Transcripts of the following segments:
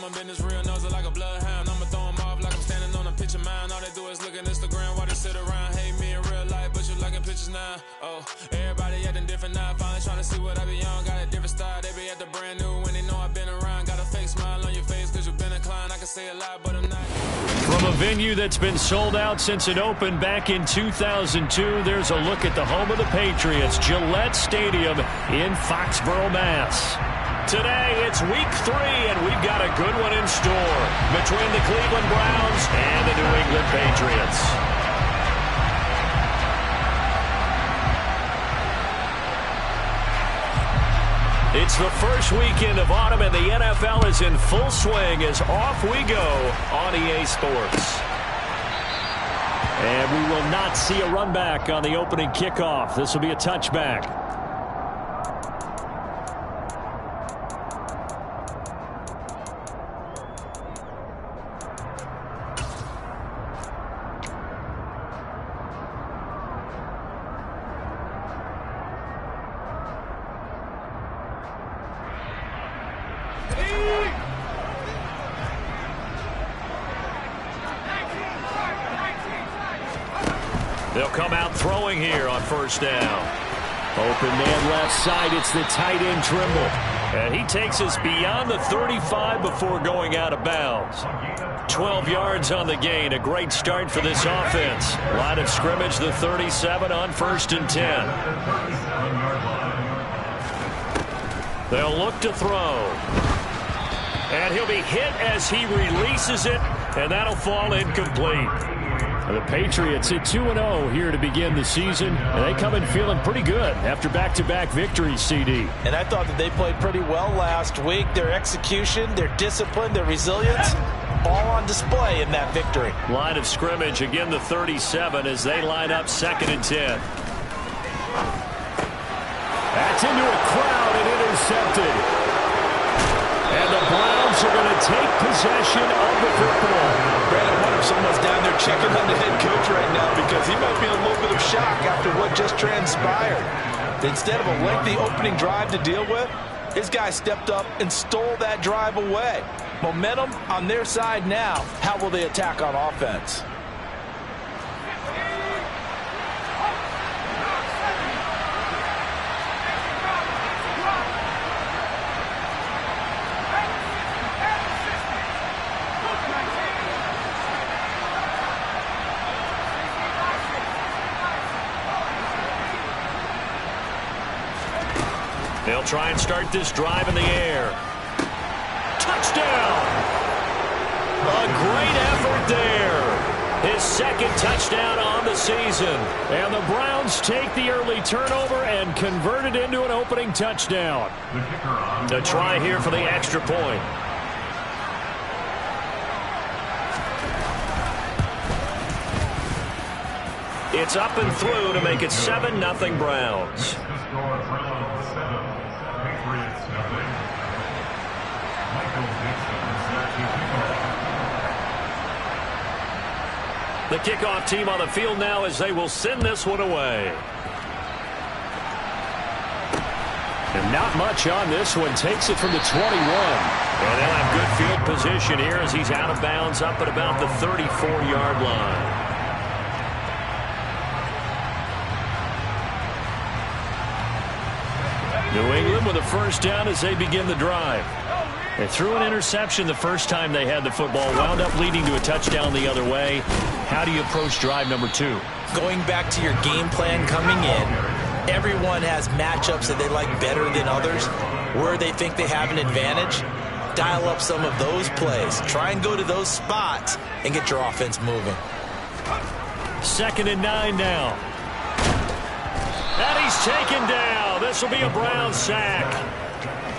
my business real, knows it like a bloodhound. I'ma throw them off like I'm standing on a picture mound. All they do is look at Instagram while they sit around. Hate me in real life, but you liking pictures now. Oh, everybody acting different now. Finally trying to see what I be on. Got a different style, they be at the brand new when they know I've been around. Got a fake smile on your face cause you've been inclined. I can say a lot, but I'm not. From a venue that's been sold out since it opened back in 2002, there's a look at the home of the Patriots, Gillette Stadium in Foxborough, Mass. Today, it's week 3, and we've got a good one in store between the Cleveland Browns and the New England Patriots. It's the first weekend of autumn, and the NFL is in full swing as off we go on EA Sports. And we will not see a run back on the opening kickoff. This will be a touchback. They'll come out throwing here on first down. Open man left side. It's the tight end Trimble. And he takes us beyond the 35 before going out of bounds. 12 yards on the gain. A great start for this offense. Line of scrimmage, the 37 on 1st and 10. They'll look to throw. And he'll be hit as he releases it. And that'll fall incomplete. The Patriots at 2-0 here to begin the season, and they come in feeling pretty good after back-to-back victories, CD. And I thought that they played pretty well last week. Their execution, their discipline, their resilience, all on display in that victory. Line of scrimmage, again the 37 as they line up 2nd and 10. That's into a crowd and intercepted. And the Browns are going to take possession of the football. Brandon, I wonder if someone's down there checking on the head coach right now because he might be in a little bit of shock after what just transpired. Instead of a lengthy opening drive to deal with, his guy stepped up and stole that drive away. Momentum on their side now. How will they attack on offense? They'll try and start this drive in the air. Touchdown! A great effort there. His 2nd touchdown on the season. And the Browns take the early turnover and convert it into an opening touchdown. The try here for the extra point. It's up and through to make it 7-0 Browns. The kickoff team on the field now as they will send this one away. And not much on this one. Takes it from the 21. And they'll have good field position here as he's out of bounds up at about the 34-yard line. New England with a first down as they begin the drive. They threw an interception the first time they had the football, wound up leading to a touchdown the other way. How do you approach drive number 2? Going back to your game plan coming in, everyone has matchups that they like better than others, where they think they have an advantage. Dial up some of those plays. Try and go to those spots and get your offense moving. 2nd and 9 now. And he's taken down. This will be a Brown sack.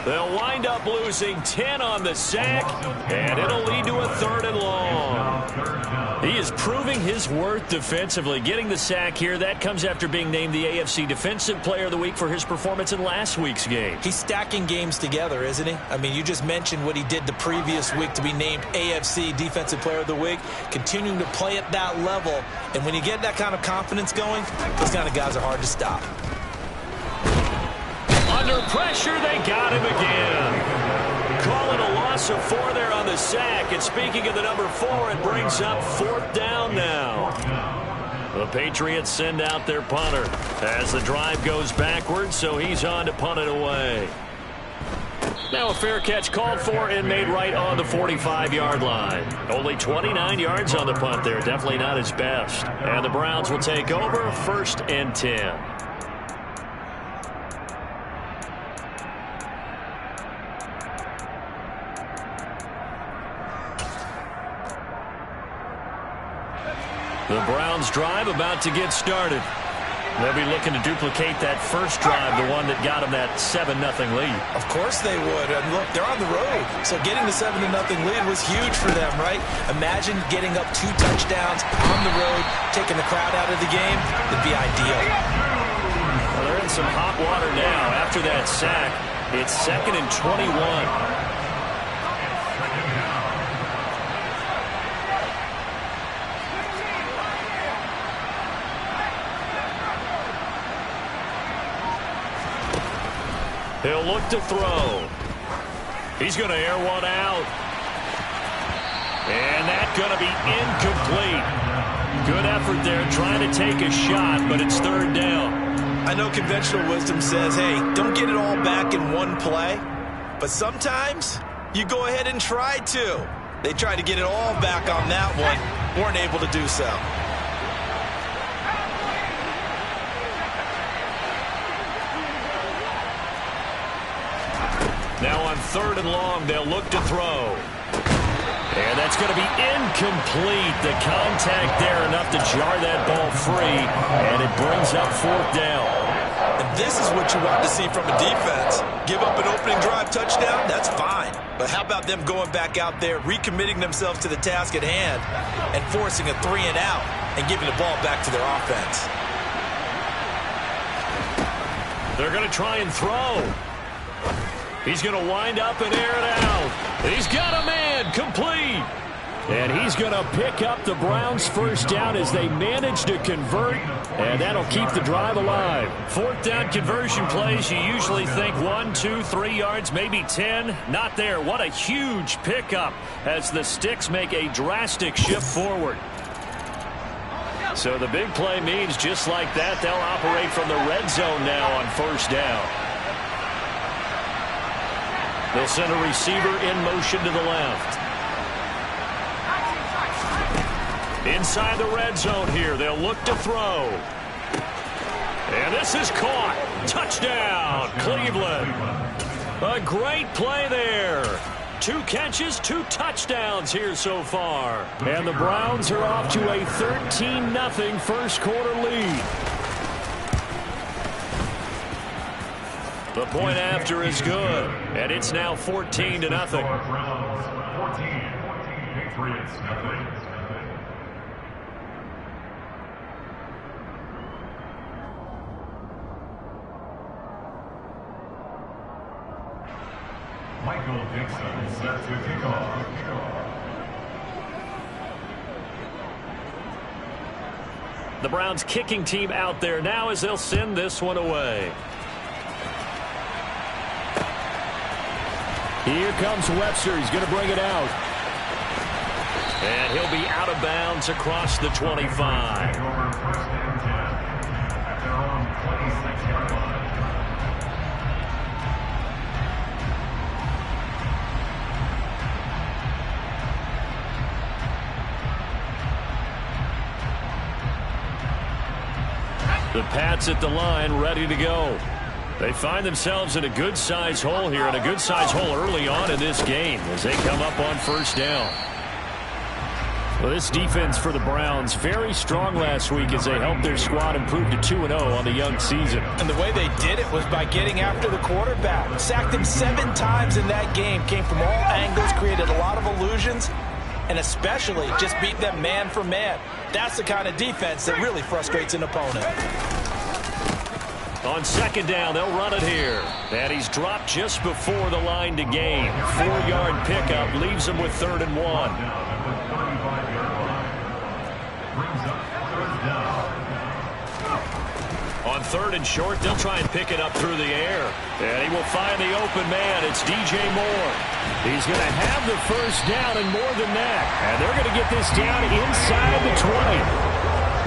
They'll wind up losing 10 on the sack, and it'll lead to a 3rd and long. He is proving his worth defensively, getting the sack here. That comes after being named the AFC Defensive Player of the Week for his performance in last week's game. He's stacking games together, isn't he? I mean, you just mentioned what he did the previous week to be named AFC Defensive Player of the Week, continuing to play at that level. And when you get that kind of confidence going, those kind of guys are hard to stop. Under pressure, they got him again. Call it a loss loss of 4 there on the sack. And speaking of the number 4, it brings up 4th down now. The Patriots send out their punter as the drive goes backwards, so he's on to punt it away. Now a fair catch called for and made right on the 45-yard line. Only 29 yards on the punt there. Definitely not his best. And the Browns will take over 1st and 10. The Browns drive about to get started. They'll be looking to duplicate that first drive, the one that got them that 7-0 lead. Of course they would. And look, they're on the road. So getting the 7-0 lead was huge for them, right? Imagine getting up 2 touchdowns on the road, taking the crowd out of the game. It'd be ideal. Well, they're in some hot water now. After that sack, it's 2nd and 21. He'll look to throw. He's going to air one out. And that's going to be incomplete. Good effort there trying to take a shot, but it's 3rd down. I know conventional wisdom says, hey, don't get it all back in one play. But sometimes you go ahead and try to. They tried to get it all back on that one. Weren't able to do so. Now on 3rd and long, they'll look to throw. And that's going to be incomplete. The contact there enough to jar that ball free, and it brings up 4th down. And this is what you want to see from a defense. Give up an opening drive touchdown, that's fine. But how about them going back out there, recommitting themselves to the task at hand, and forcing a 3 and out, and giving the ball back to their offense. They're going to try and throw. He's going to wind up and air it out. He's got a man, complete. And he's going to pick up the Browns' 1st down as they manage to convert, and that'll keep the drive alive. 4th down conversion plays, you usually think 1, 2, 3 yards, maybe 10. Not there. What a huge pickup as the Sticks make a drastic shift forward. So the big play means just like that, they'll operate from the red zone now on 1st down. They'll send a receiver in motion to the left. Inside the red zone here, they'll look to throw. And this is caught. Touchdown, Cleveland. A great play there. 2 catches, 2 touchdowns here so far. And the Browns are off to a 13-0 first quarter lead. The point after is good, and it's now 14-0. Michael Dixon set to kick off. The Browns kicking team out there now as they'll send this one away. Here comes Webster. He's going to bring it out. And he'll be out of bounds across the 25. The Pats at the line, ready to go. They find themselves in a good-sized hole here, and a good-sized hole early on in this game as they come up on 1st down. Well, this defense for the Browns, very strong last week as they helped their squad improve to 2-0 on the young season. And the way they did it was by getting after the quarterback. Sacked him 7 times in that game. Came from all angles, created a lot of illusions, and especially just beat them man for man. That's the kind of defense that really frustrates an opponent. On 2nd down, they'll run it here. And he's dropped just before the line to gain. 4-yard pickup leaves him with 3rd and 1. On 3rd and short. They'll try and pick it up through the air. And he will find the open man. It's DJ Moore. He's going to have the first down and more than that. And they're going to get this down inside the 20.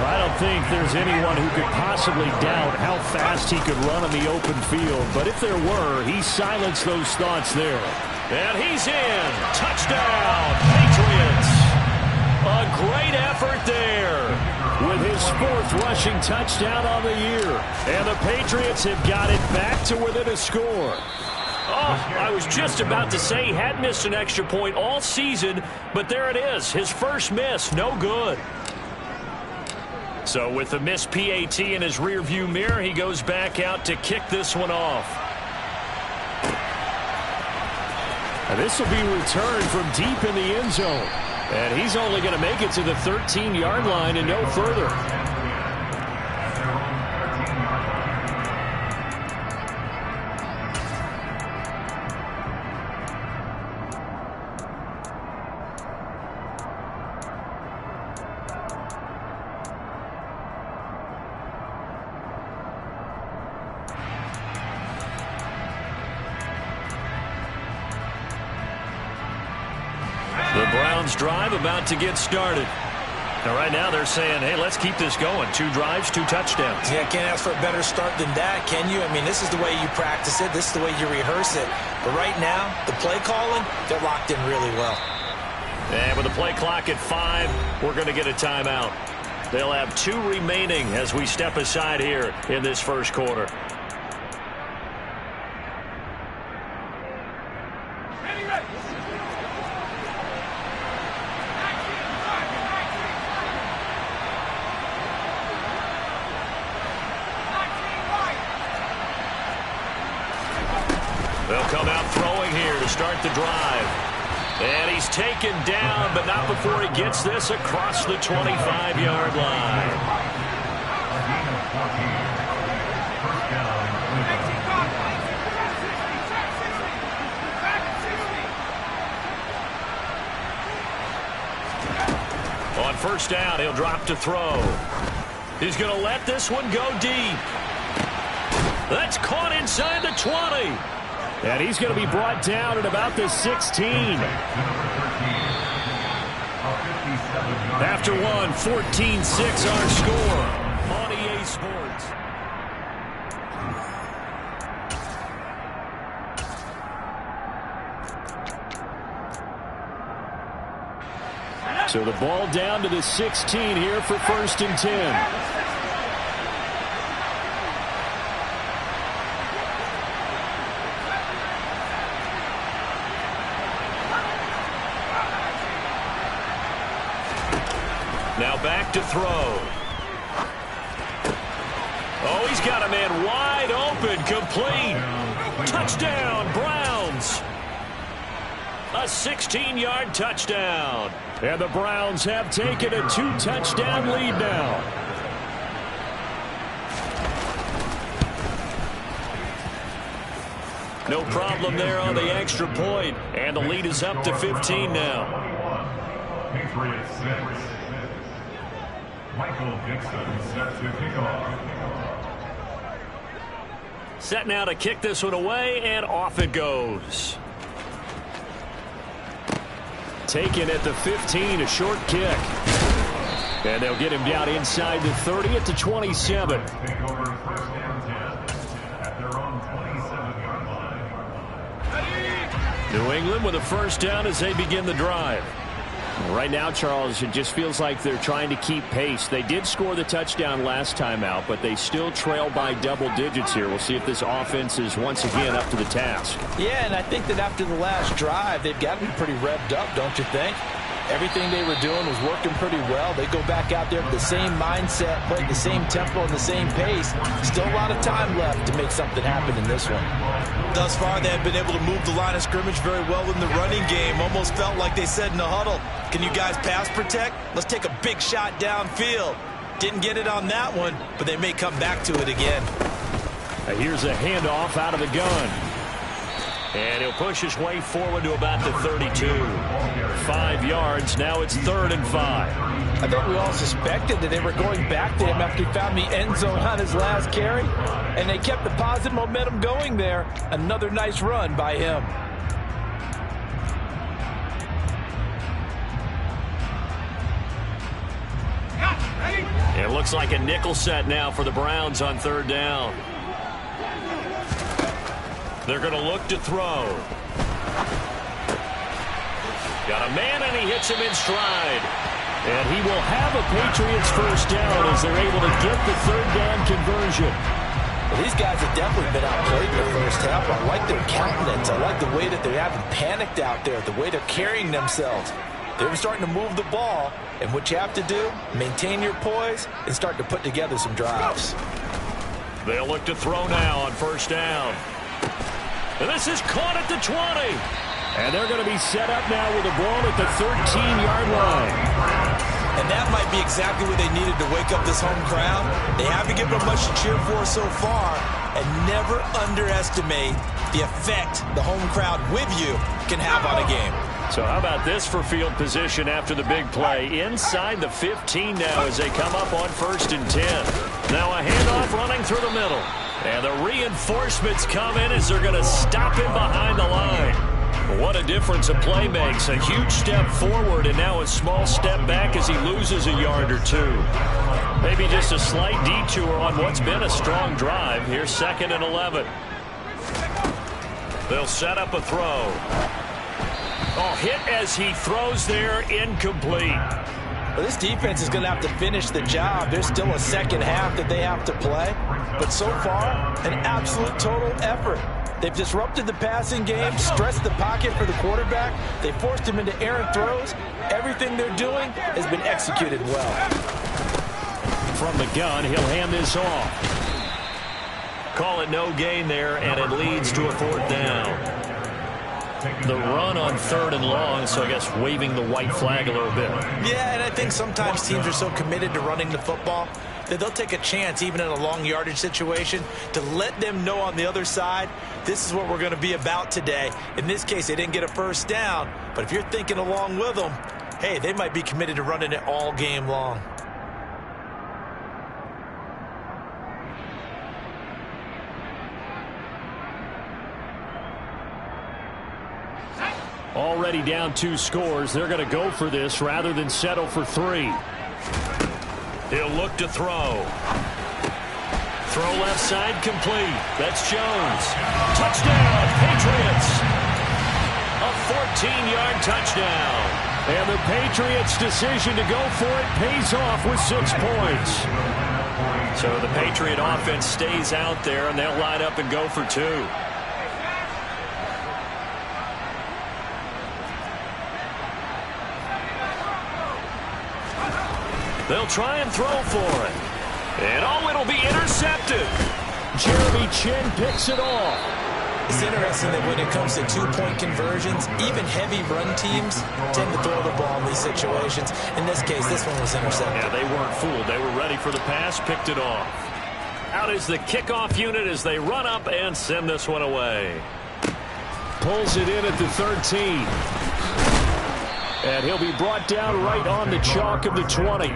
I don't think there's anyone who could possibly doubt how fast he could run on the open field. But if there were, he silenced those thoughts there. And he's in. Touchdown, Patriots. A great effort there with his 4th rushing touchdown on the year. And the Patriots have got it back to within a score. Oh, I was just about to say he had missed an extra point all season, but there it is. His first miss, no good. So with the missed PAT in his rearview mirror, he goes back out to kick this one off. And this will be returned from deep in the end zone. And he's only going to make it to the 13-yard line and no further. The Browns drive about to get started. Now, right now they're saying, hey, let's keep this going. 2 drives, 2 touchdowns. Yeah, can't ask for a better start than that, can you? I mean, this is the way you practice it. This is the way you rehearse it. But right now, the play calling, they're locked in really well. And with the play clock at 5, we're going to get a timeout. They'll have 2 remaining as we step aside here in this first quarter. They'll come out throwing here to start the drive. And he's taken down, but not before he gets this across the 25-yard line. On first down, he'll drop to throw. He's going to let this one go deep. That's caught inside the 20. And he's going to be brought down at about the 16. After one, 14-6 our score on EA Sports. So the ball down to the 16 here for 1st and 10. Now back to throw. Oh, he's got a man wide open, complete. Touchdown, Browns. A 16-yard touchdown. And the Browns have taken a 2-touchdown lead now. No problem there on the extra point. And the lead is up to 15 now. Patriots 6. Michael Dixon set to kick off. Set now to kick this one away, and off it goes. Taken at the 15, a short kick. And they'll get him down inside the 30 at the 27. Take over 1st and 10 at their own 27-yard line. New England with a first down as they begin the drive. Right now, Charles, it just feels like they're trying to keep pace. They did score the touchdown last time out, but they still trail by double digits here. We'll see if this offense is once again up to the task. Yeah, and I think that after the last drive, they've got to be pretty revved up, don't you think? Everything they were doing was working pretty well. They go back out there with the same mindset, playing the same tempo and the same pace. Still a lot of time left to make something happen in this one. Thus far, they have been able to move the line of scrimmage very well in the running game. Almost felt like they said in the huddle, can you guys pass protect? Let's take a big shot downfield. Didn't get it on that one, but they may come back to it again. Here's a handoff out of the gun. And he'll push his way forward to about the 32. 5 yards. Now it's 3rd and 5. I think we all suspected that they were going back to him after he found the end zone on his last carry. And they kept the positive momentum going there. Another nice run by him. It looks like a nickel set now for the Browns on 3rd down. They're going to look to throw. Got a man, and he hits him in stride. And he will have a Patriots first down as they're able to get the 3rd down conversion. Well, these guys have definitely been outplayed in the first half. I like their countenance. I like the way that they haven't panicked out there, the way they're carrying themselves. They're starting to move the ball, and what you have to do, maintain your poise and start to put together some drives. They'll look to throw now on 1st down. And this is caught at the 20. And they're going to be set up now with a ball at the 13-yard line. And that might be exactly what they needed to wake up this home crowd. They haven't given them much to cheer for so far. And never underestimate the effect the home crowd with you can have on a game. So how about this for field position after the big play? Inside the 15 now as they come up on 1st and 10. Now a handoff running through the middle. And the reinforcements come in as they're going to stop him behind the line. What a difference a play makes. A huge step forward and now a small step back as he loses a yard or two. Maybe just a slight detour on what's been a strong drive. Here's 2nd and 11. They'll set up a throw. Oh, hit as he throws there, incomplete. Well, this defense is going to have to finish the job. There's still a second half that they have to play. But so far, an absolute total effort. They've disrupted the passing game, stressed the pocket for the quarterback. They forced him into errant throws. Everything they're doing has been executed well. From the gun, he'll hand this off. Call it no gain there, and it leads to a 4th down. The run on 3rd and long, so I guess waving the white flag a little bit. Yeah, and I think sometimes teams are so committed to running the football that they'll take a chance, even in a long yardage situation, to let them know on the other side, this is what we're going to be about today. In this case, they didn't get a first down, but if you're thinking along with them, hey, they might be committed to running it all game long. Already down 2 scores. They're going to go for this rather than settle for 3. He'll look to throw. Throw left side complete. That's Jones. Touchdown, Patriots. A 14-yard touchdown. And the Patriots' decision to go for it pays off with 6 points. So the Patriot offense stays out there, and they'll line up and go for 2. They'll try and throw for it. And oh, it'll be intercepted. Jeremy Chin picks it off. It's interesting that when it comes to 2-point conversions, even heavy run teams tend to throw the ball in these situations. In this case, this one was intercepted. Yeah, they weren't fooled. They were ready for the pass, picked it off. Out is the kickoff unit as they run up and send this one away. Pulls it in at the 13. And he'll be brought down right on the chalk of the 20.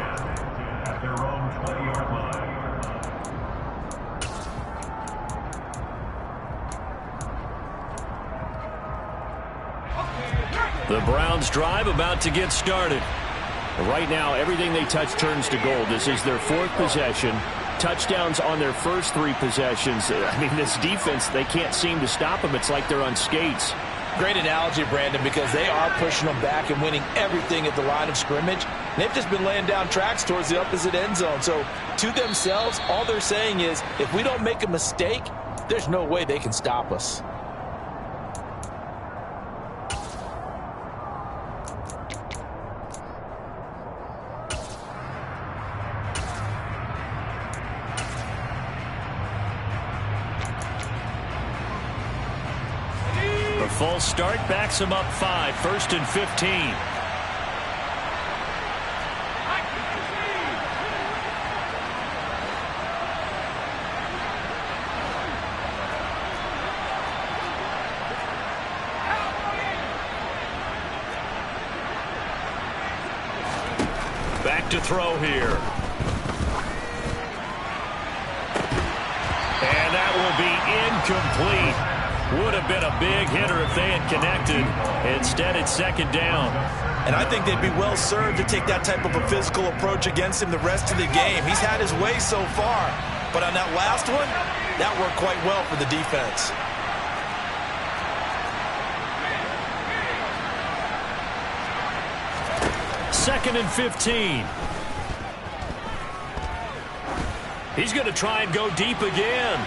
The Browns drive about to get started. Right now, everything they touch turns to gold. This is their 4th possession. Touchdowns on their first 3 possessions. I mean, this defense, they can't seem to stop them. It's like they're on skates. Great analogy, Brandon, because they are pushing them back and winning everything at the line of scrimmage. They've just been laying down tracks towards the opposite end zone. So to themselves, all they're saying is, if we don't make a mistake, there's no way they can stop us. The false start backs him up 5, 1st and 15. to throw here. And that will be incomplete. Would have been a big hitter if they had connected. Instead, it's second down. And I think they'd be well served to take that type of a physical approach against him the rest of the game. He's had his way so far. But on that last one, that worked quite well for the defense. Second and 15. He's going to try and go deep again.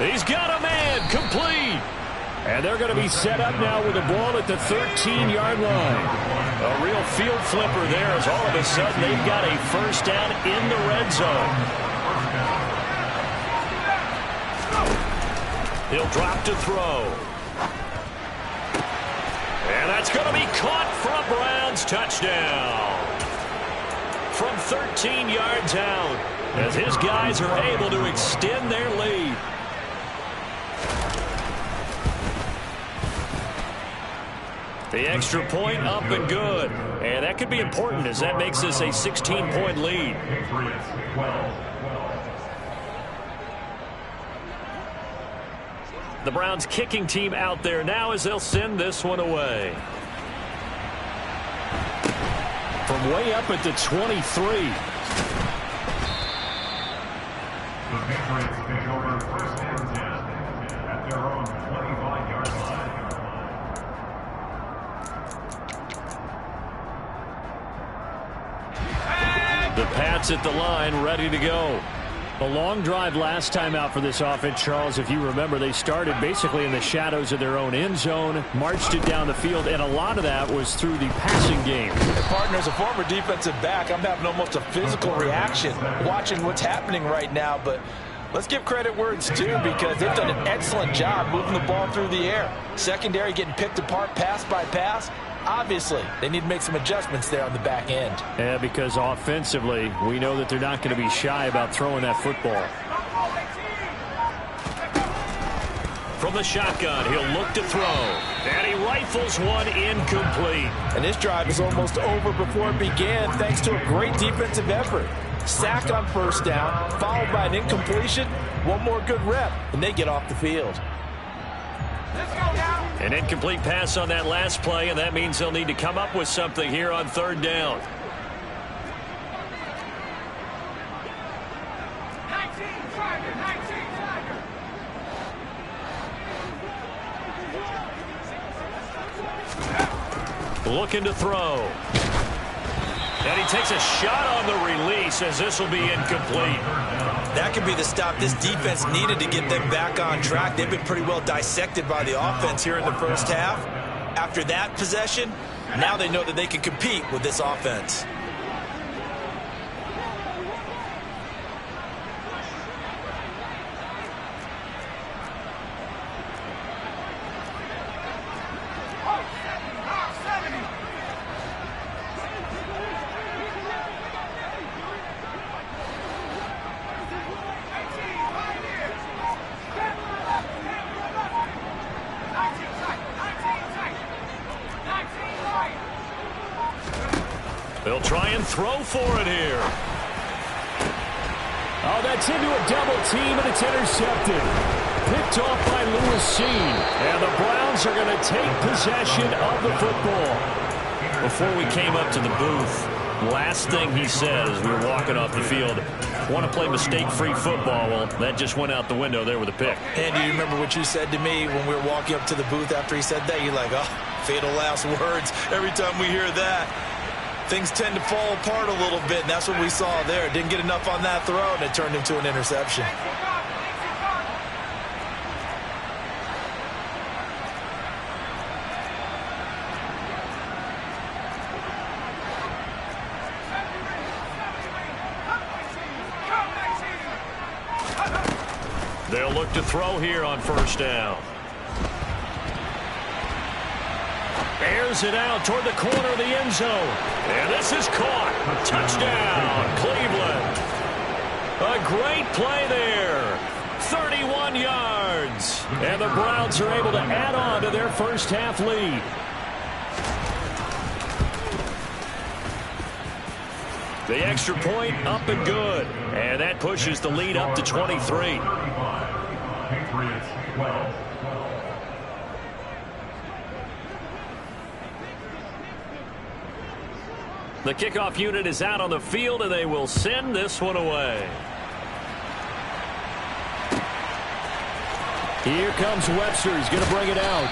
He's got a man, complete. And they're going to be set up now with the ball at the 13-yard line. A real field flipper there as all of a sudden they've got a first down in the red zone. He'll drop to throw. And that's going to be caught for a Browns touchdown. From 13 yards out, as his guys are able to extend their lead. The extra point up and good. And that could be important as that makes this a 16-point lead. The Browns kicking team out there now as they'll send this one away. From way up at the 23. The Patriots take over first and 10 at their own 25-yard line. The Pats at the line, ready to go. A long drive last time out for this offense, Charles. If you remember, they started basically in the shadows of their own end zone, marched it down the field, and a lot of that was through the passing game. And partner, as a former defensive back, I'm having almost a physical reaction watching what's happening right now. But let's give credit where it's due because they've done an excellent job moving the ball through the air. Secondary getting picked apart pass by pass. Obviously, they need to make some adjustments there on the back end. Yeah, because offensively, we know that they're not going to be shy about throwing that football. From the shotgun, he'll look to throw. And he rifles one incomplete. And this drive is almost over before it began thanks to a great defensive effort. Sack on first down, followed by an incompletion. One more good rep, and they get off the field. An incomplete pass on that last play, and that means they'll need to come up with something here on third down. Looking to throw. And he takes a shot on the release as this will be incomplete. That could be the stop this defense needed to get them back on track. They've been pretty well dissected by the offense here in the first half. After that possession, now they know that they can compete with this offense. They'll try and throw for it here. Oh, that's into a double team, and it's intercepted. Picked off by Lewis Cine. And the Browns are going to take possession of the football. Before we came up to the booth, last thing he said as we were walking off the field, want to play mistake-free football. Well, that just went out the window there with a pick. And do you remember what you said to me when we were walking up to the booth after he said that? You're like, oh, fatal last words. Every time we hear that, things tend to fall apart a little bit, and that's what we saw there. Didn't get enough on that throw, and it turned into an interception. They'll look to throw here on first down. Airs it out toward the corner of the end zone. And this is caught. Touchdown, Cleveland. A great play there. 31 yards. And the Browns are able to add on to their first half lead. The extra point up and good. And that pushes the lead up to 23. Patriots 12. The kickoff unit is out on the field, and they will send this one away. Here comes Webster. He's going to bring it out.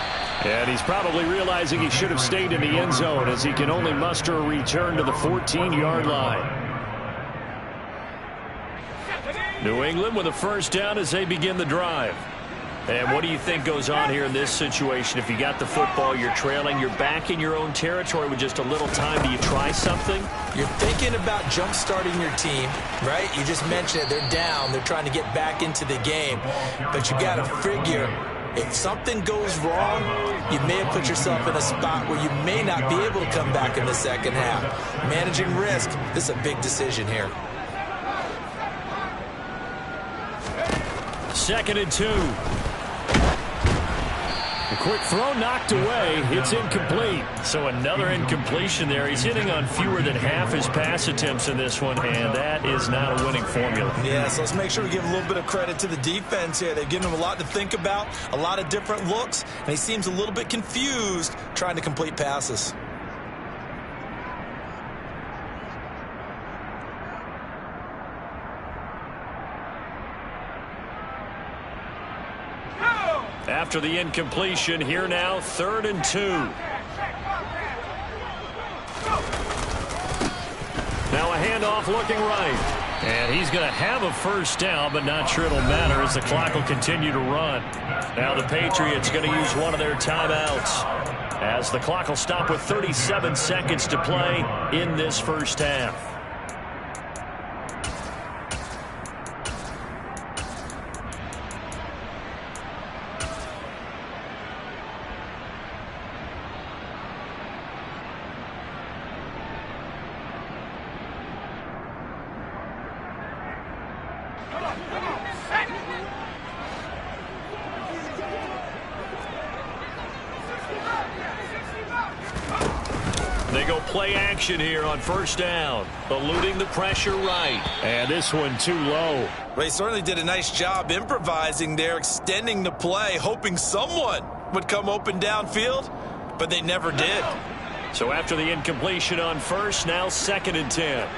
And he's probably realizing he should have stayed in the end zone as he can only muster a return to the 14-yard line. New England with a first down as they begin the drive. And what do you think goes on here in this situation? If you got the football, you're trailing, you're back in your own territory with just a little time. Do you try something? You're thinking about jump-starting your team, right? You just mentioned it. They're down. They're trying to get back into the game. But you got to figure, if something goes wrong, you may have put yourself in a spot where you may not be able to come back in the second half. Managing risk, this is a big decision here. 2nd and 2. A quick throw knocked away. It's incomplete. So another incompletion there. He's hitting on fewer than half his pass attempts in this one, and that is not a winning formula. Yeah, so let's make sure we give a little bit of credit to the defense here. They've given him a lot to think about, a lot of different looks, and he seems a little bit confused trying to complete passes. After the incompletion, here now, 3rd and 2. Now a handoff looking right. And he's going to have a first down, but not sure it'll matter as the clock will continue to run. Now the Patriots going to use one of their timeouts as the clock will stop with 37 seconds to play in this first half. They go play action here on first down. Eluding the pressure right. And this one too low. Well, he certainly did a nice job improvising there, extending the play, hoping someone would come open downfield, but they never did. So after the incompletion on first, now 2nd and 10.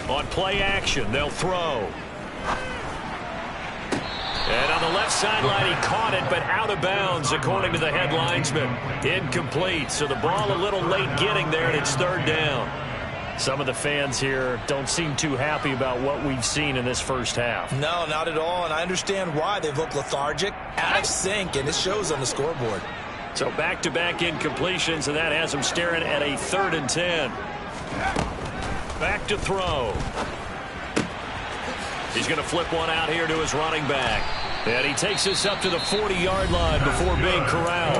On play action, they'll throw. And on the left sideline, he caught it, but out of bounds, according to the head linesman. Incomplete, so the ball a little late getting there, and it's 3rd down. Some of the fans here don't seem too happy about what we've seen in this first half. No, not at all, and I understand why. They've looked lethargic, out of sync, and it shows on the scoreboard. So back-to-back incompletions, and that has them staring at a 3rd and 10. Back to throw. He's going to flip one out here to his running back. And he takes this up to the 40-yard line before being corralled.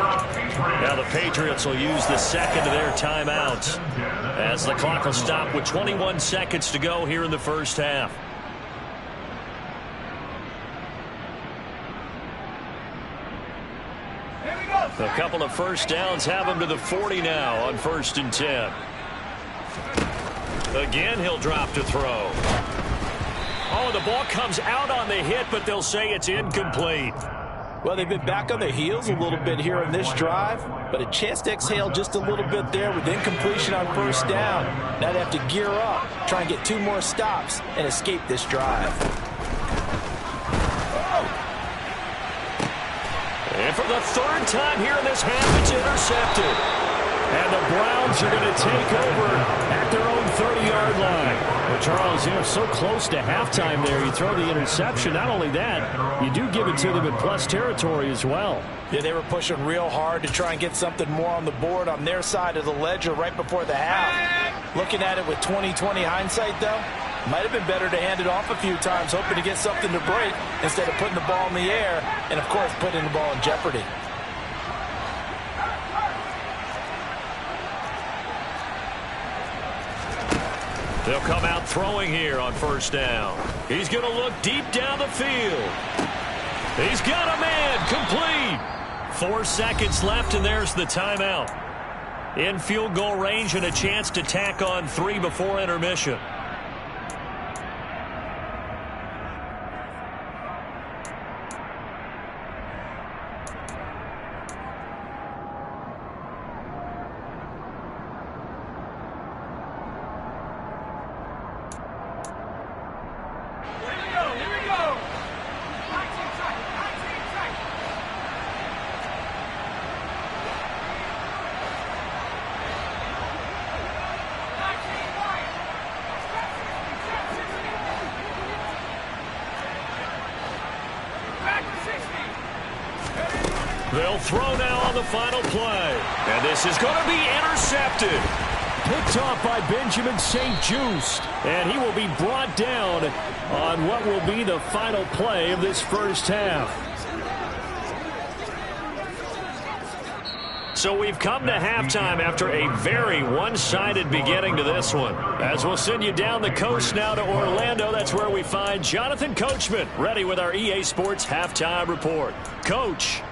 Now the Patriots will use the second of their timeouts as the clock will stop with 21 seconds to go here in the first half. A couple of first downs have him to the 40 now on 1st and 10. Again, he'll drop to throw. Oh, the ball comes out on the hit, but they'll say it's incomplete. Well, they've been back on their heels a little bit here in this drive, but a chance to exhale just a little bit there with incompletion on first down. Now they have to gear up, try and get 2 more stops, and escape this drive. And for the 3rd time here in this half, it's intercepted. And the Browns are going to take over at their own 30-yard line. Well, Charles, you know, so close to halftime there. You throw the interception. Not only that, you do give it to them in plus territory as well. Yeah, they were pushing real hard to try and get something more on the board on their side of the ledger right before the half. Looking at it with 20/20 hindsight, though, might have been better to hand it off a few times, hoping to get something to break instead of putting the ball in the air and, of course, putting the ball in jeopardy. They'll come out throwing here on first down. He's going to look deep down the field. He's got a man, complete. 4 seconds left, and there's the timeout. In field goal range and a chance to tack on 3 before intermission. They'll throw now on the final play. And this is going to be intercepted. Picked off by Benjamin St-Juste. And he will be brought down on what will be the final play of this first half. So we've come to halftime after a very one-sided beginning to this one. As we'll send you down the coast now to Orlando, that's where we find Jonathan Coachman, ready with our EA Sports Halftime Report. Coach.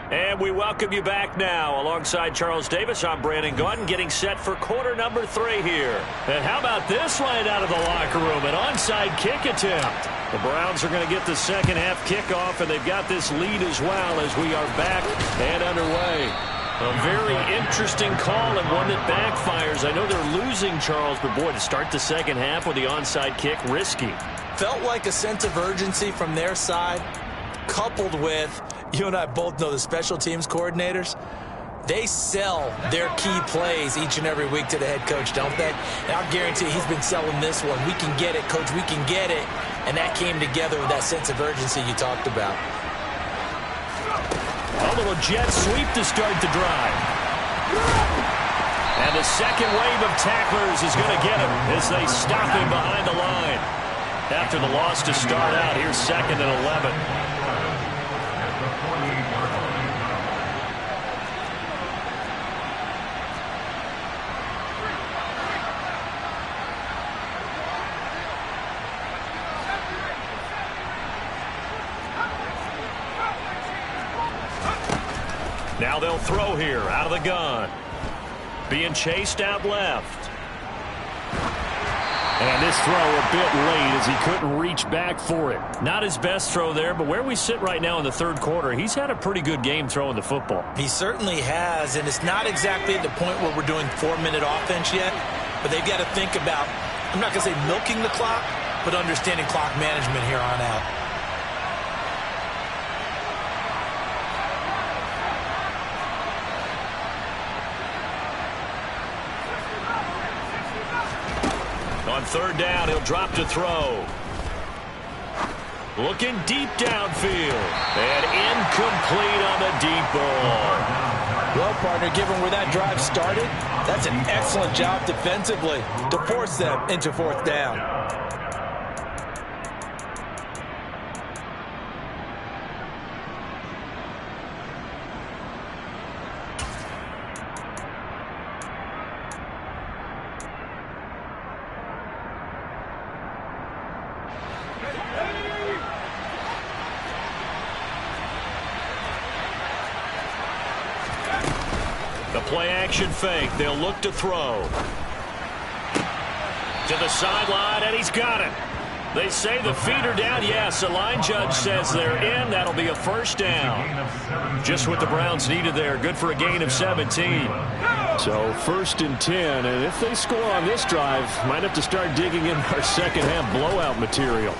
And we welcome you back now. Alongside Charles Davis, I'm Brandon Gaudin, getting set for quarter number 3 here. And how about this right out of the locker room? An onside kick attempt. The Browns are going to get the second half kickoff, and they've got this lead as well as we are back and underway. A very interesting call and one that backfires. I know they're losing, Charles, but boy, to start the second half with the onside kick, risky. Felt like a sense of urgency from their side, coupled with, you and I both know the special teams coordinators, they sell their key plays each and every week to the head coach, don't they? And I'll guarantee he's been selling this one. We can get it, coach, we can get it. And that came together with that sense of urgency you talked about. A little jet sweep to start the drive. And the second wave of tacklers is going to get him as they stop him behind the line. After the loss to start out, here's 2nd and 11. Now they'll throw here out of the gun. Being chased out left. And this throw a bit late as he couldn't reach back for it. Not his best throw there, but where we sit right now in the third quarter, he's had a pretty good game throwing the football. He certainly has, and it's not exactly at the point where we're doing 4-minute offense yet, but they've got to think about, I'm not going to say milking the clock, but understanding clock management here on out. On third down, he'll drop to throw. Looking deep downfield. And incomplete on the deep ball. Well, partner, given where that drive started, that's an excellent job defensively to force them into 4th down. Play action fake. They'll look to throw. To the sideline, and he's got it. They say the feet are down. Yes, the line judge says they're in. That'll be a first down. Just what the Browns needed there. Good for a gain of 17. So 1st and 10, and if they score on this drive, might have to start digging in our second half blowout material.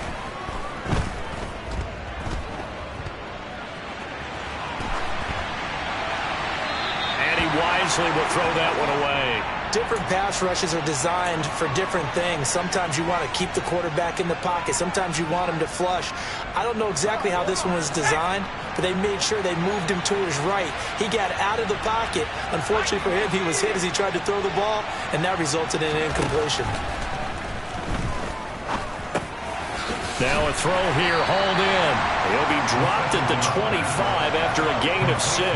Wisely will throw that one away. Different pass rushes are designed for different things. Sometimes you want to keep the quarterback in the pocket. Sometimes you want him to flush. I don't know exactly how this one was designed, but they made sure they moved him to his right. He got out of the pocket. Unfortunately for him, he was hit as he tried to throw the ball, and that resulted in an incompletion. Now a throw here, hauled in. He'll be dropped at the 25 after a gain of 6.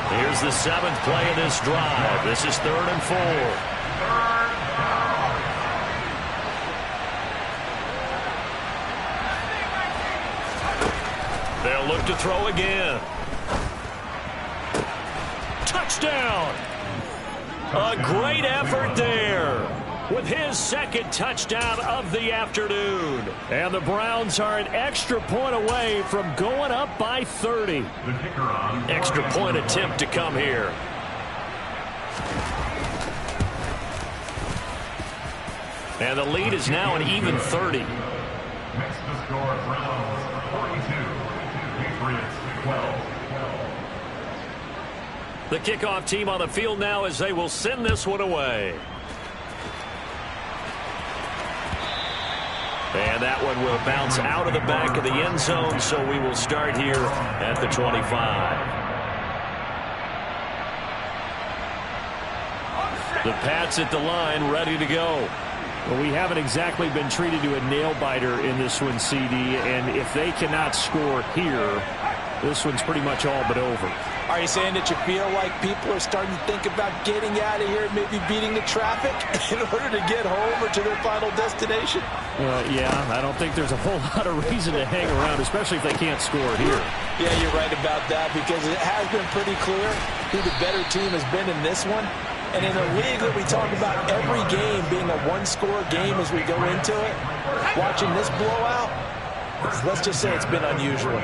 Here's the 7th play of this drive. This is 3rd and 4. They'll look to throw again. Touchdown! A great effort there with his 2nd touchdown of the afternoon. And the Browns are an extra point away from going up by 30. Extra point attempt to come here. And the lead is now an even 30. Next to score, Browns 42, Patriots 12. The kickoff team on the field now as they will send this one away. And that one will bounce out of the back of the end zone, so we will start here at the 25. The Pats at the line, ready to go. Well, we haven't exactly been treated to a nail-biter in this one, CD, and if they cannot score here, this one's pretty much all but over. Are you saying that you feel like people are starting to think about getting out of here and maybe beating the traffic in order to get home or to their final destination? Yeah, I don't think there's a whole lot of reason to hang around, especially if they can't score here. Yeah, you're right about that because it has been pretty clear who the better team has been in this one. And in a league that we talk about every game being a one-score game as we go into it, watching this blowout, let's just say it's been unusual.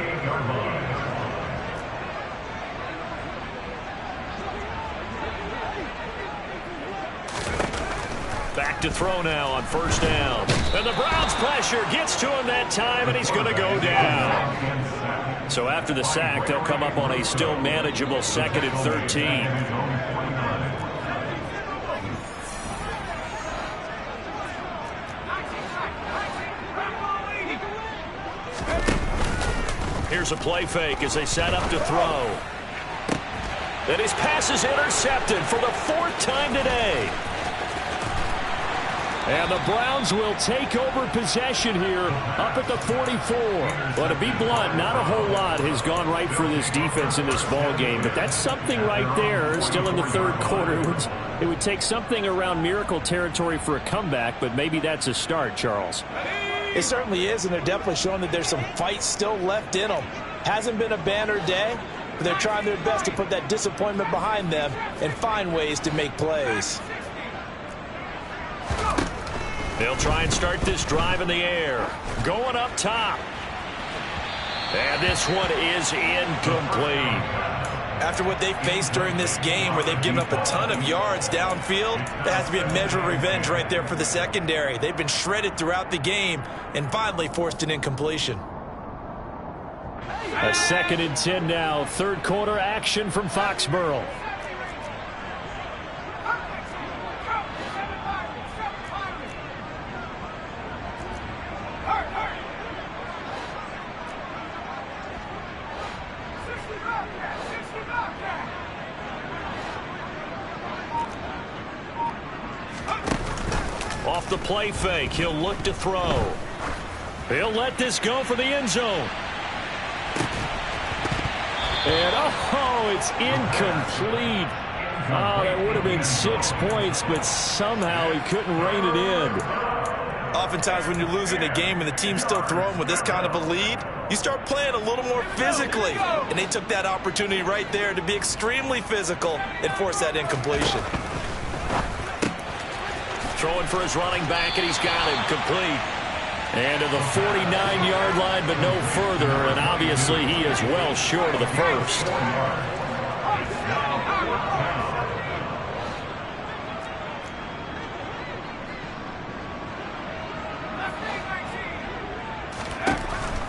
Back to throw now on 1st down. And the Browns pressure gets to him that time, and he's going to go down. So after the sack, they'll come up on a still manageable 2nd and 13. Here's a play fake as they set up to throw. And his pass is intercepted for the 4th time today. And the Browns will take over possession here up at the 44. But to be blunt, not a whole lot has gone right for this defense in this ball game. But that's something right there, still in the 3rd quarter. It would take something around miracle territory for a comeback, but maybe that's a start, Charles. It certainly is, and they're definitely showing that there's some fight still left in them. Hasn't been a banner day, but they're trying their best to put that disappointment behind them and find ways to make plays. They'll try and start this drive in the air. Going up top. And this one is incomplete. After what they faced during this game where they've given up a ton of yards downfield, that has to be a measure of revenge right there for the secondary. They've been shredded throughout the game and finally forced an incompletion. A 2nd and 10 now. 3rd quarter action from Foxborough. Off the play fake, he'll look to throw. He'll let this go for the end zone. And, oh, it's incomplete. Oh, that would have been 6 points, but somehow he couldn't rein it in. Oftentimes when you're losing a game and the team's still throwing with this kind of a lead, you start playing a little more physically. And they took that opportunity right there to be extremely physical and force that incompletion. Throwing for his running back, and he's got him complete. And to the 49-yard line, but no further. And obviously he is well short of the first.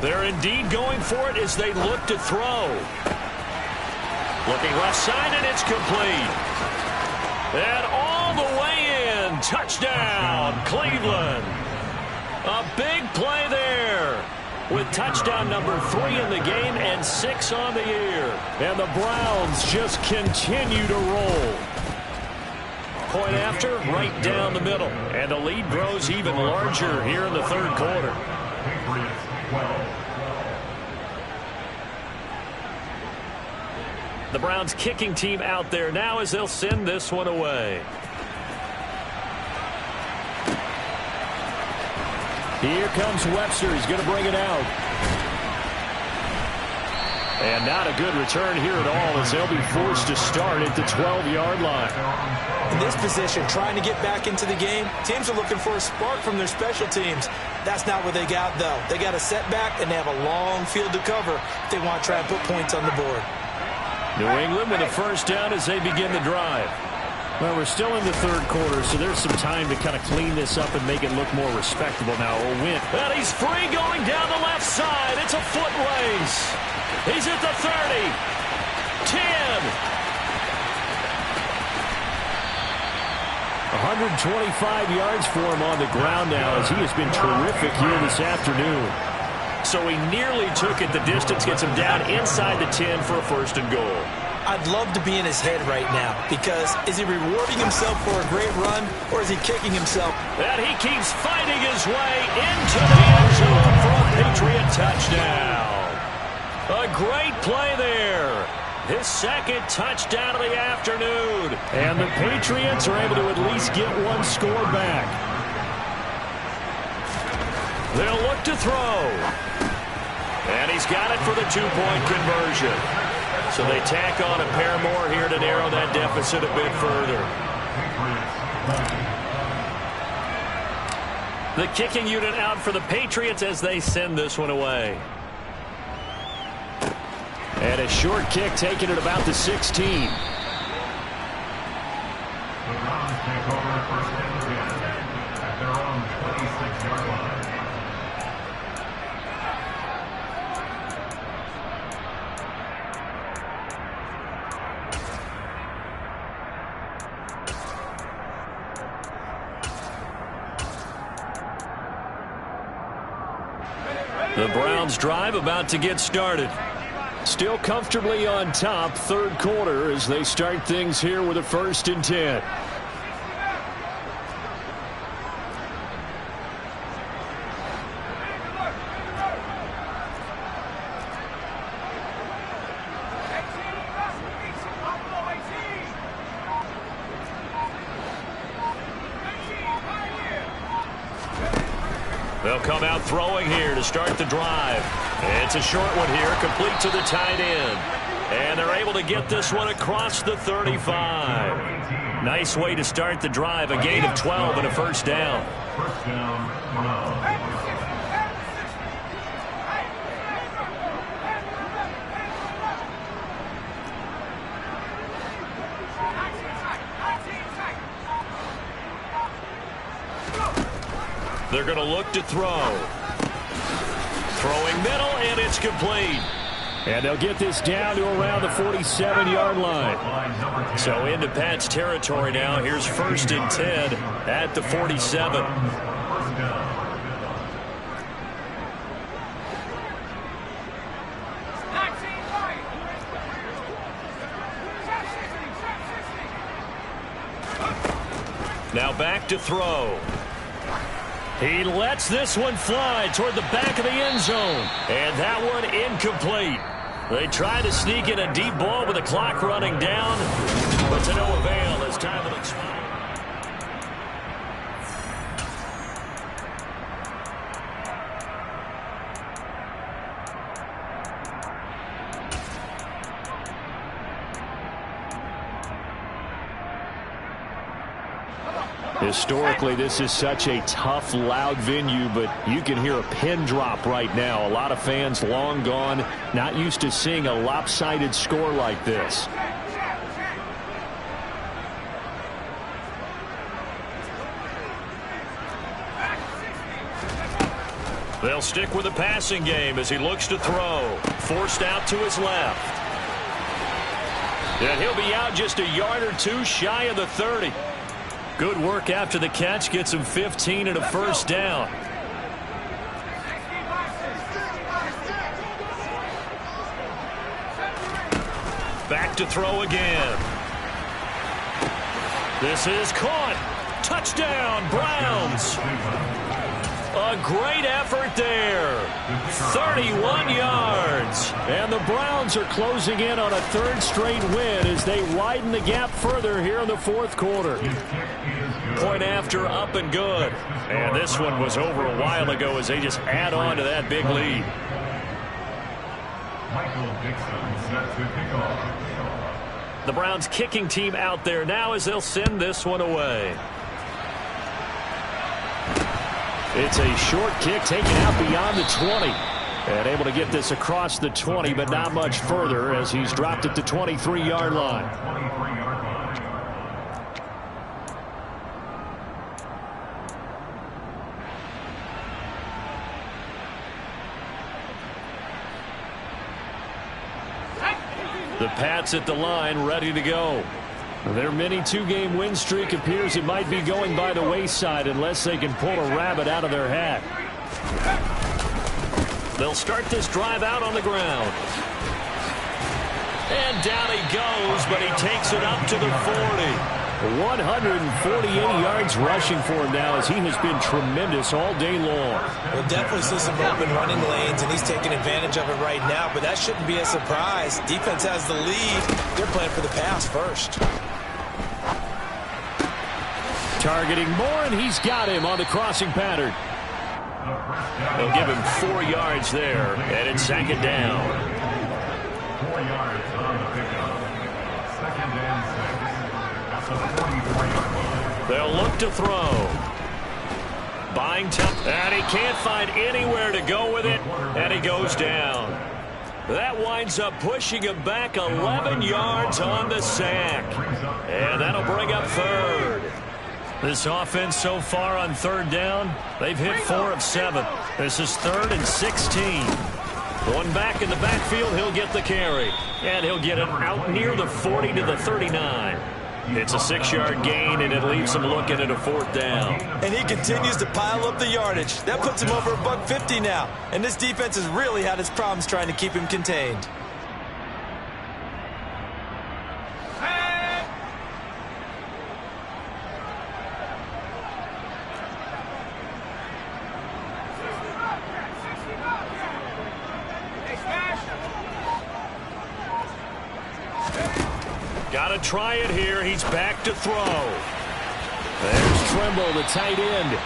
They're indeed going for it as they look to throw. Looking left side, and it's complete. And all the way in. Touchdown, Cleveland. A big play there with touchdown number 3 in the game and 6 on the year. And the Browns just continue to roll. Point after, right down the middle. And the lead grows even larger here in the 3rd quarter. The Browns kicking team out there now as they'll send this one away. Here comes Webster. He's going to bring it out. And not a good return here at all as they'll be forced to start at the 12-yard line. In this position, trying to get back into the game, teams are looking for a spark from their special teams. That's not what they got, though. They got a setback, and they have a long field to cover if they want to try and put points on the board. New England with a first down as they begin the drive. Well, we're still in the third quarter, so there's some time to kind of clean this up and make it look more respectable now. Win. And he's free going down the left side. It's a foot race. He's at the 30, 10. 125 yards for him on the ground now as he has been terrific here this afternoon. So he nearly took it the distance, gets him down inside the 10 for a first and goal. I'd love to be in his head right now because is he rewarding himself for a great run or is he kicking himself? And he keeps fighting his way into the end zone for a Patriot touchdown. A great play there. His second touchdown of the afternoon. And the Patriots are able to at least get one score back. They'll look to throw. And he's got it for the two-point conversion. So they tack on a pair more here to narrow that deficit a bit further. The kicking unit out for the Patriots as they send this one away. And a short kick taken at about the 16. The Browns take over first and 10 at their own 26-yard line. The Browns drive about to get started. Still comfortably on top, third quarter as they start things here with a first and 10. They'll come out throwing here to start the drive. It's a short one here, complete to the tight end. And they're able to get this one across the 35. Nice way to start the drive, a gain of 12 and a first down. First down, Browns. They're going to look to throw. Throwing middle, and it's complete. And they'll get this down to around the 47-yard line. So into Pat's territory now. Here's first and 10 at the 47. Now back to throw. He lets this one fly toward the back of the end zone. And that one incomplete. They try to sneak in a deep ball with the clock running down, but to no avail as time will expire. Historically, this is such a tough, loud venue, but you can hear a pin drop right now. A lot of fans long gone, not used to seeing a lopsided score like this. They'll stick with the passing game as he looks to throw. Forced out to his left. And he'll be out just a yard or two shy of the 30. Good work after the catch, gets him 15 and a first down. Back to throw again. This is caught. Touchdown, Browns. A great effort there. 31 yards. And the Browns are closing in on a third straight win as they widen the gap further here in the fourth quarter. Point after, up and good. And this one was over a while ago as they just add on to that big lead. Michael Dixon set to kick off. The Browns kicking team out there now as they'll send this one away. It's a short kick taken out beyond the 20. And able to get this across the 20, but not much further as he's dropped at the 23-yard line. 23-yard line. The Pats at the line, ready to go. Their mini two-game win streak appears it might be going by the wayside unless they can pull a rabbit out of their hat. They'll start this drive out on the ground. And down he goes, but he takes it up to the 40. 148 yards rushing for him now as he has been tremendous all day long. We'll definitely see some open running lanes, and he's taking advantage of it right now, but that shouldn't be a surprise. Defense has the lead. They're playing for the pass first. Targeting Moore, and he's got him on the crossing pattern. They'll give him 4 yards there, and it's second down. 4 yards on the pickup. Second and 6. At the 44-yard line. They'll look to throw. Buying time, and he can't find anywhere to go with it, and he goes down. That winds up pushing him back 11 yards on the sack. And that'll bring up third. This offense so far on third down, they've hit 4 of 7. This is 3rd and 16. Going back in the backfield, he'll get the carry. And he'll get it out near the 40 to the 39. It's a 6-yard gain, and it leaves him looking at a 4th down. And he continues to pile up the yardage. That puts him over $150 now. And this defense has really had its problems trying to keep him contained. Got to try it here. He's back to throw. There's Trimble, the tight end.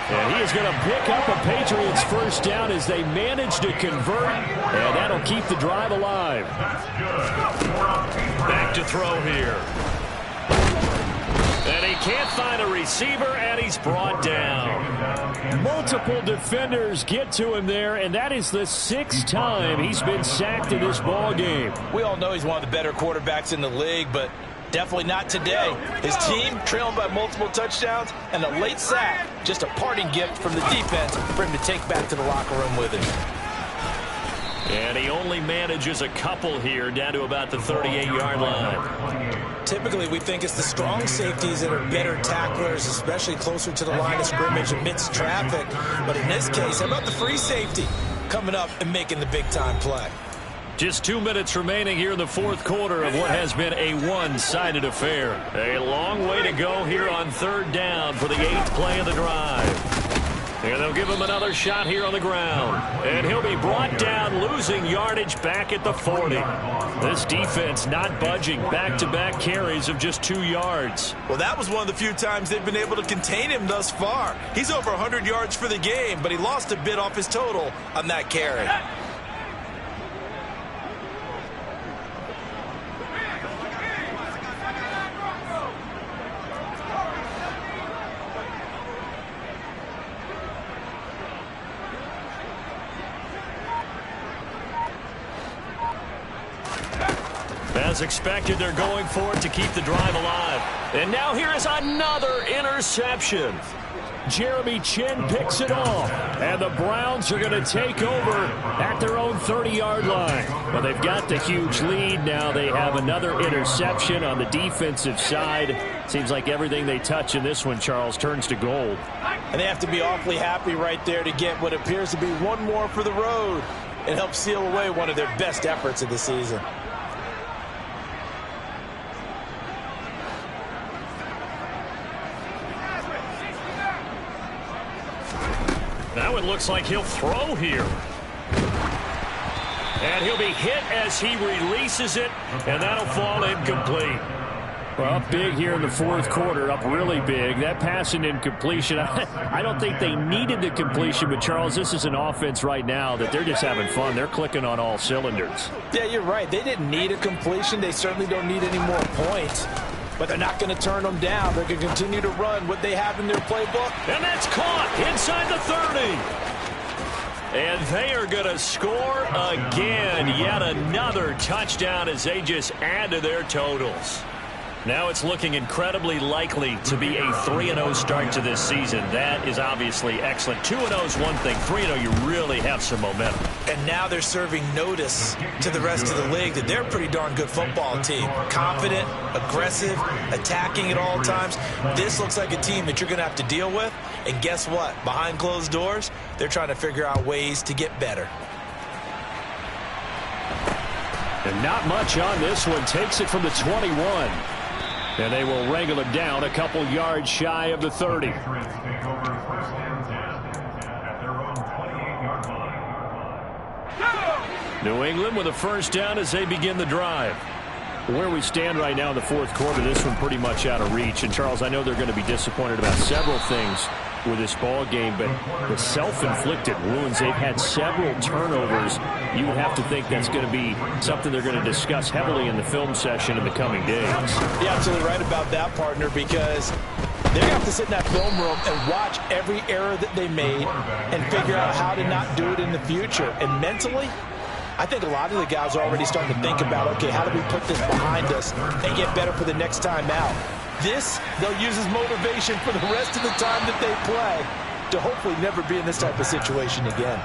And he is going to pick up a Patriots first down as they manage to convert. And that'll keep the drive alive. Back to throw here. And he can't find a receiver, and he's brought down. Multiple defenders get to him there, and that is the 6th time he's been sacked in this ball game. We all know he's one of the better quarterbacks in the league, but definitely not today. His team trailing by multiple touchdowns, and a late sack, just a parting gift from the defense for him to take back to the locker room with him. And he only manages a couple here down to about the 38-yard line. Typically, we think it's the strong safeties that are better tacklers, especially closer to the line of scrimmage amidst traffic. But in this case, how about the free safety coming up and making the big-time play? Just 2 minutes remaining here in the fourth quarter of what has been a one-sided affair. A long way to go here on third down for the 8th play of the drive. And they'll give him another shot here on the ground. And he'll be brought down, losing yardage back at the 40. This defense not budging. Back-to-back carries of just 2 yards. Well, that was one of the few times they've been able to contain him thus far. He's over 100 yards for the game, but he lost a bit off his total on that carry. As expected, they're going for it to keep the drive alive. And now here is another interception. Jeremy Chinn picks it off, and the Browns are going to take over at their own 30-yard line. Well, they've got the huge lead. Now they have another interception on the defensive side. Seems like everything they touch in this one, Charles, turns to gold. And they have to be awfully happy right there to get what appears to be one more for the road. It helps seal away one of their best efforts of the season. Now it looks like he'll throw here. And he'll be hit as he releases it, and that'll fall incomplete. Well, up big here in the fourth quarter, up really big. That pass and incompletion, I don't think they needed the completion, but, Charles, this is an offense right now that they're just having fun. They're clicking on all cylinders. Yeah, you're right. They didn't need a completion. They certainly don't need any more points, but they're not going to turn them down. They're going to continue to run what they have in their playbook. And that's caught inside the 30. And they are going to score again. Yet another touchdown as they just add to their totals. Now it's looking incredibly likely to be a 3-0 start to this season. That is obviously excellent. 2-0 is one thing. 3-0, you really have some momentum. And now they're serving notice to the rest of the league that they're a pretty darn good football team. Confident, aggressive, attacking at all times. This looks like a team that you're going to have to deal with. And guess what? Behind closed doors, they're trying to figure out ways to get better. And not much on this one. Takes it from the 21. And they will wrangle it down a couple yards shy of the 30. New England with a first down as they begin the drive. Where we stand right now in the fourth quarter, this one pretty much out of reach. And, Charles, I know they're going to be disappointed about several things with this ball game, but the self-inflicted wounds, they've had several turnovers. You would have to think that's going to be something they're going to discuss heavily in the film session in the coming days. You're absolutely right about that, partner, because they're going to have to sit in that film room and watch every error that they made and figure out how to not do it in the future. And mentally, I think a lot of the guys are already starting to think about, okay, how do we put this behind us and get better for the next time out? This, they'll use as motivation for the rest of the time that they play to hopefully never be in this type of situation again.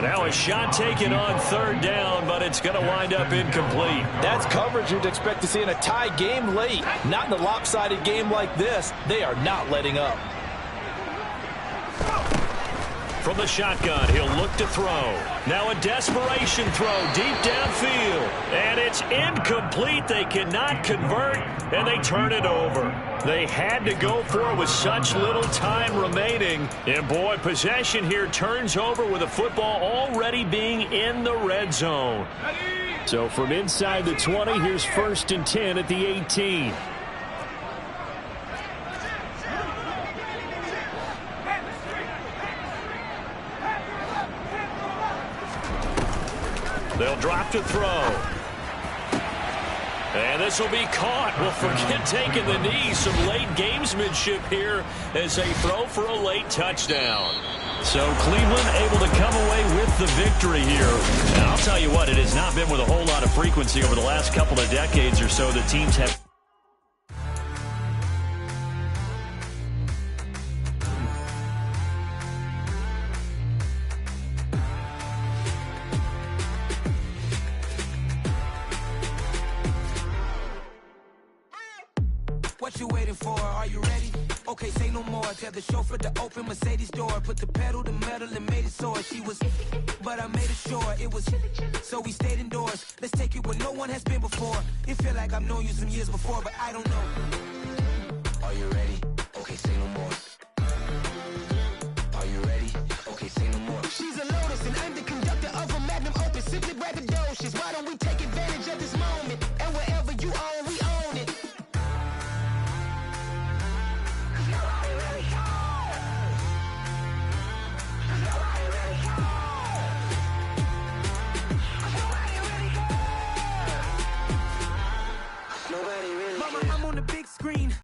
Now a shot taken on third down, but it's going to wind up incomplete. That's coverage you'd expect to see in a tie game late. Not in a lopsided game like this. They are not letting up. From the shotgun, he'll look to throw. Now a desperation throw deep downfield. And it's incomplete. They cannot convert, and they turn it over. They had to go for it with such little time remaining. And, boy, possession here turns over with the football already being in the red zone. So from inside the 20, here's 1st and 10 at the 18. They'll drop to throw. And this will be caught. Well, forget taking the knee. Some late gamesmanship here as they throw for a late touchdown. So Cleveland able to come away with the victory here. And I'll tell you what, it has not been with a whole lot of frequency over the last couple of decades or so that teams have. What you waiting for? Are you ready? Okay, say no more. Tell the chauffeur to open Mercedes door. Put the pedal to metal and made it soar. She was, but I made it sure it was. So we stayed indoors. Let's take it where no one has been before. It feel like I've known you some years before, but I don't know. Are you ready?